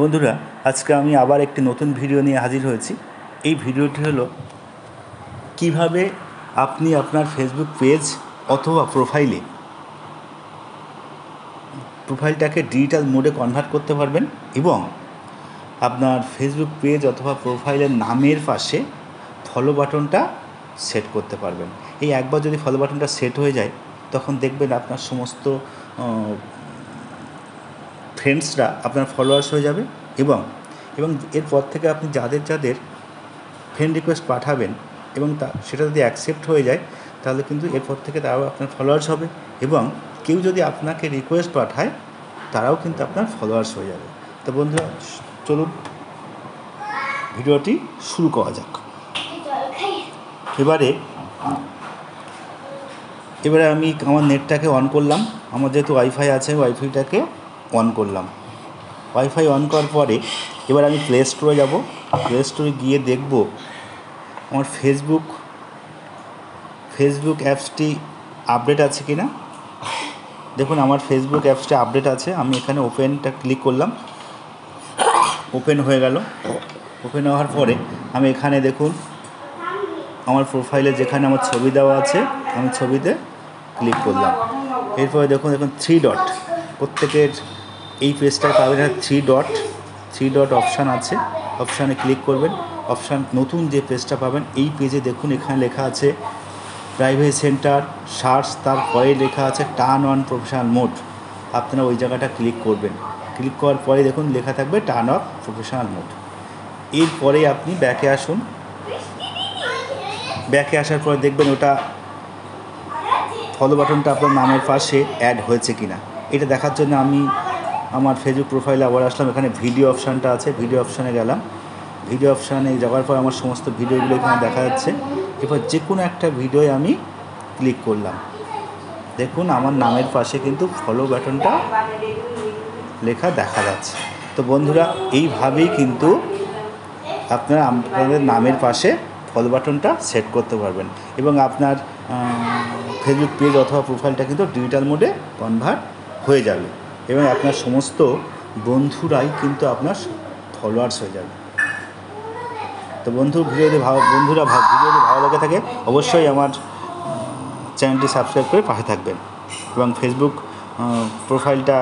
বন্ধুরা, আজকে আমি আবার একটি নতুন ভিডিও নিয়ে হাজির হয়েছি। এই ভিডিওটি হলো কিভাবে আপনি আপনার ফেসবুক পেজ অথবা প্রোফাইলটাকে ডিজিটাল মোডে কনভার্ট করতে পারবেন এবং আপনার ফেসবুক পেজ অথবা প্রোফাইলের নামের পাশে ফলো বাটনটা সেট করতে পারবেন। এই একবার যদি ফলো বাটনটা সেট হয়ে যায়, তখন দেখবেন আপনার সমস্ত ফ্রেন্ডসরা আপনার ফলোয়ার্স হয়ে যাবে এবং এরপর থেকে আপনি যাদের ফ্রেন্ড রিকোয়েস্ট পাঠাবেন এবং সেটা যদি অ্যাকসেপ্ট হয়ে যায়, তাহলে কিন্তু এরপর থেকে তারাও আপনার ফলোয়ার্স হবে এবং কেউ যদি আপনাকে রিকোয়েস্ট পাঠায়, তারাও কিন্তু আপনার ফলোয়ার্স হয়ে যাবে। তো বন্ধুরা, চলুন ভিডিওটি শুরু করা যাক। এবারে আমি আমার নেটটাকে অন করলাম। আমার যেহেতু ওয়াইফাই আছে, ওয়াইফাইটাকে অন করলাম। ওয়াইফাই অন করার পরে এবার আমি প্লে স্টোরে যাব। প্লে স্টোরে গিয়ে দেখব আমার ফেসবুক অ্যাপসটি আপডেট আছে কি না। দেখুন, আমার ফেসবুক অ্যাপসটা আপডেট আছে। আমি এখানে ওপেনটা ক্লিক করলাম, ওপেন হয়ে গেল। ওপেন হওয়ার পরে আমি এখানে দেখুন আমার প্রোফাইলে যেখানে আমার ছবি দেওয়া আছে, আমি ছবিতে ক্লিক করলাম। এরপরে দেখুন থ্রি ডট, প্রত্যেকের এই পেজটায় পাবেন থ্রি ডট অপশান আছে। অপশানে ক্লিক করবেন। নতুন যে পেজটা পাবেন, এই পেজে দেখুন এখানে লেখা আছে প্রাইভেসি সেন্টার সার্চ, তারপরে লেখা আছে টার্ন অন প্রফেশনাল মোড। আপনারা ওই জায়গাটা ক্লিক করবেন। ক্লিক করার পরে দেখুন লেখা থাকবে টার্ন অফ প্রফেশনাল মোড। এরপরে আপনি ব্যাকে আসুন। ব্যাকে আসার পরে দেখবেন ওটা ফলো বাটনটা আপনার নামের পাশে অ্যাড হয়েছে কিনা। এটা দেখার জন্য আমি আমার ফেসবুক প্রোফাইলে আবার আসলাম। এখানে ভিডিও অপশানটা আছে, ভিডিও অপশানে গেলাম। ভিডিও অপশানে যাওয়ার পর আমার সমস্ত ভিডিওগুলো এখানে দেখা যাচ্ছে। এরপর যে কোনো একটা ভিডিওয় আমি ক্লিক করলাম। দেখুন আমার নামের পাশে কিন্তু ফলো বাটনটা লেখা দেখা যাচ্ছে। তো বন্ধুরা, এইভাবেই কিন্তু আপনারা আপনাদের নামের পাশে ফলো বাটনটা সেট করতে পারবেন এবং আপনার ফেসবুক পেজ অথবা প্রোফাইলটা কিন্তু ডিজিটাল মোডে কনভার্ট হয়ে যাবে এবং আপনার সমস্ত বন্ধুরাই কিন্তু আপনার ফলোয়ার্স হয়ে যাবে। তো ভিডিও যদি ভালো লাগে থাকে, অবশ্যই আমার চ্যানেলটি সাবস্ক্রাইব করে পাশে থাকবেন এবং ফেসবুক প্রোফাইলটা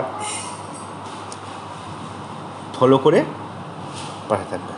ফলো করে পাশে থাকবেন।